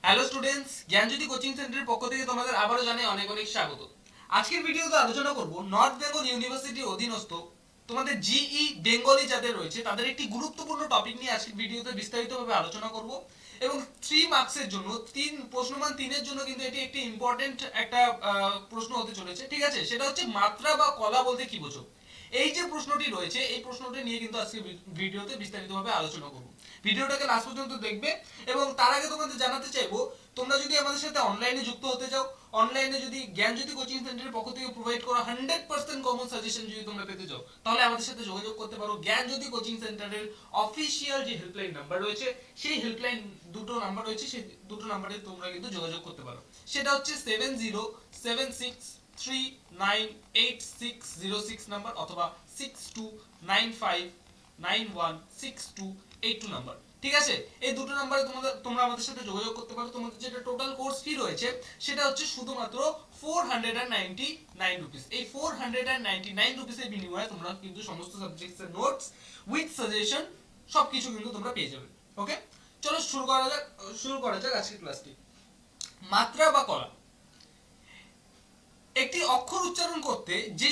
Hello students, জ্ঞানজ্যোতি coaching সেন্টারের পক্ষ থেকে তোমাদের আবারও জানাই অনেক অনেক স্বাগত। আজকের ভিডিওতে আলোচনা করব নর্থ বেঙ্গল ইউনিভার্সিটির অধীনস্থ তোমাদের জিই বেঙ্গলি যাদের রয়েছে তাদের একটি গুরুত্বপূর্ণ টপিক নিয়ে আজকের ভিডিওতে বিস্তারিতভাবে আলোচনা করব। এবং 3 মার্কসের জন্য প্রশ্নমান 3 এর জন্য কিন্তু এটি একটি ইম্পর্টেন্ট একটা প্রশ্ন হতে চলেছে। ঠিক আছে, সেটা হচ্ছে মাত্রা বা কলা বলতে কি বোঝো। এই যে প্রশ্নটি রয়েছে এই প্রশ্নটি নিয়ে কিন্তু আজকে ভিডিওতে বিস্তারিতভাবে আলোচনা করব। ভিডিওটাকে লাস্ট পর্যন্ত দেখবে এবং তার আগে তোমাদের জানাতে চাইবো, তোমরা যদি আমাদের সাথে অনলাইনে যুক্ত হতে চাও, অনলাইনে যদি জ্ঞানজ্যোতি কোচিং সেন্টারের পক্ষ থেকে প্রোভাইড করা 100% কমন সাজেশন যদি তোমরা পেতে চাও, তাহলে আমাদের সাথে যোগাযোগ করতে পারো। জ্ঞানজ্যোতি কোচিং সেন্টারের অফিশিয়াল যে হেল্পলাইন নাম্বার রয়েছে, সেই হেল্পলাইন দুটো নাম্বার রয়েছে, সেই দুটো নাম্বারে তোমরা কিন্তু যোগাযোগ করতে পারো। সেটা হচ্ছে 7076398606 নাম্বার অথবা 6295916282 নাম্বার। ঠিক আছে, এই দুটো নাম্বারে তোমরা আমাদের সাথে যোগাযোগ করতে পারো। তোমাদের যেটা টোটাল কোর্স ফি রয়েছে সেটা হচ্ছে শুধুমাত্র 499 রুপিস। এই 499 রুপিসের বিনিময়ে তোমরা কিন্তু সমস্ত সাবজেক্টসের নোটস উইথ সাজেশন সবকিছু কিন্তু তোমরা পেয়ে যাবে। ওকে, চলো শুরু করা যাক আজকের ক্লাসটি। মাত্রা বা কলা, একটি অক্ষর উচ্চারণ করতে যে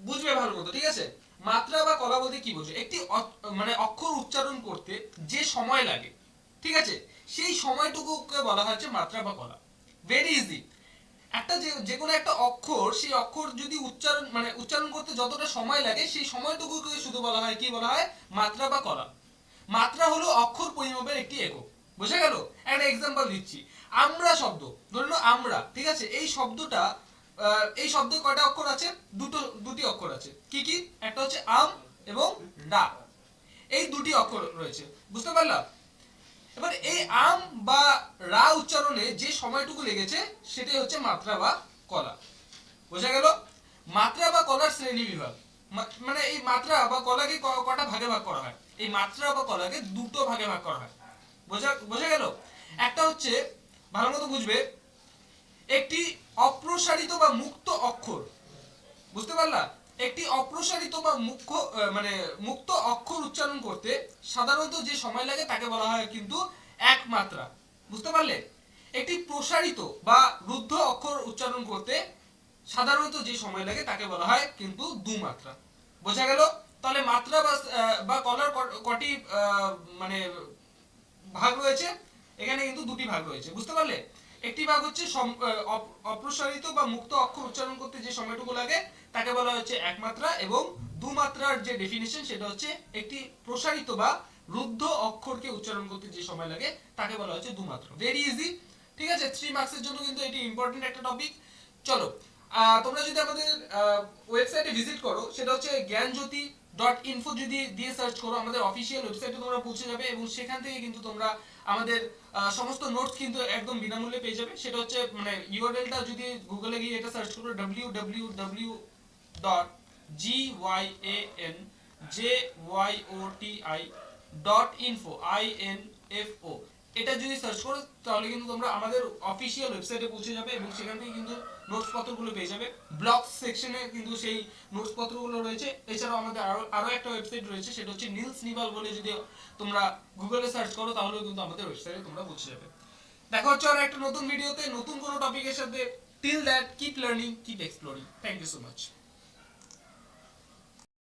বুঝবে ভালো মতো। ঠিক আছে, মাত্রা বা কলা বলতে কি বোঝো? একটি অক্ষর উচ্চারণ করতে যে সময় লাগে, ঠিক আছে, সেই সময়টুকুকে বলা হচ্ছে মাত্রা বা কলা। Very easy. একটা যে কোনো একটা অক্ষর, সেই অক্ষর যদি উচ্চারণ করতে যতটা সময় লাগে সেই সময়টুকুকে শুধু বলা হয় কি বলা হয়? মাত্রা বা কলা। মাত্রা হলো অক্ষর পরিমাপের একটি একক। বুঝা গেল? একটা এক্সাম্পল দিচ্ছি। আমরা শব্দ, ধরলো আমরা, ঠিক আছে, এই শব্দটা এই শব্দে কয়টা অক্ষর আছে? দুটি অক্ষর আছে। কি কি? একটা হচ্ছে আম এবং ডা, এই দুটি অক্ষর রয়েছে। বুঝতে পারলা? এবার এই আম বা রা উচ্চারণে যে সময়টুকু লেগেছে সেটাই হচ্ছে মাত্রা বা কলা। বোঝা গেল? মাত্রা বা কলার শ্রেণী বিভাগ, মানে এই মাত্রা বা কলাকে কটা ভাগে ভাগ করা হয়? এই মাত্রা বা কলাকে দুটো ভাগে ভাগ করা হয়। বোঝা গেল? একটা হচ্ছে, ভালো মতো বুঝবে, একটি অপ্রসারিত বা মুক্ত অক্ষর। বুঝতে পারলা? একটি অপ্রসারিত বা মুক্ত অক্ষর উচ্চারণ করতে সাধারণত যে সময় লাগে তাকে বলা হয় কিন্তু এক মাত্রা। বুঝতে পারলে? একটি প্রসারিত বা রুদ্ধ অক্ষর উচ্চারণ করতে সাধারণত যে সময় লাগে তাকে বলা হয় কিন্তু দু মাত্রা। বোঝা গেল? তাহলে মাত্রা বা কলার কটি মানে ভাগ রয়েছে? এখানে কিন্তু দুটি ভাগ রয়েছে। বুঝতে পারলে? একটি ভাগ হচ্ছে অপ্রসারিত বা মুক্ত অক্ষর উচ্চারণ করতে যে সময়টুকু লাগে তাকে বলা হচ্ছে একমাত্রা, এবং দুমাত্রার যে ডেফিনিশন সেটা হচ্ছে একটি প্রসারিত বা রুদ্ধ অক্ষরকে উচ্চারণ করতে যে সময় লাগে তাকে বলা হচ্ছে দুমাত্রা। Very easy. ঠিক আছে, 3 মার্কসের জন্য কিন্তু এটি ইম্পর্টেন্ট একটা টপিক। চলো, তোমরা যদি আমাদের ওয়েবসাইটে ভিজিট করো, সেটা হচ্ছে জ্ঞানজ্যোতি.info যদি দিয়ে সার্চ করো, আমাদের অফিশিয়াল ওয়েবসাইটে তোমরা পৌঁছে যাবে এবং সেখান থেকে কিন্তু তোমরা আমাদের সমস্ত নোটস কিন্তু একদম বিনামূল্যে পেয়ে যাবে। সেটা হচ্ছে ইউআরএলটা যদি গুগলে গিয়ে এটা সার্চ করো, www.gyoti.info এটা যদি সার্চ করো তাহলে কিন্তু তোমরা আমাদের অফিশিয়াল ওয়েবসাইটে পৌঁছে যাবে এবং সেখান থেকে কিন্তু নোটস পত্রগুলো পেয়ে যাবে। ব্লগ সেকশনে কিন্তু সেই নোটস পত্রগুলো রয়েছে। এছাড়াও আমাদের আরো একটা ওয়েবসাইট রয়েছে, সেটা হচ্ছে নীলস নিবাল বলে যদি তোমরা গুগলে সার্চ করো তাহলেও কিন্তু আমাদের ওয়েবসাইটে তোমরা পৌঁছে যাবে। দেখা হচ্ছে আর একটা নতুন ভিডিওতে নতুন কোনো টপিকের সাথে। Till that, keep learning, keep exploring. Thank you so much.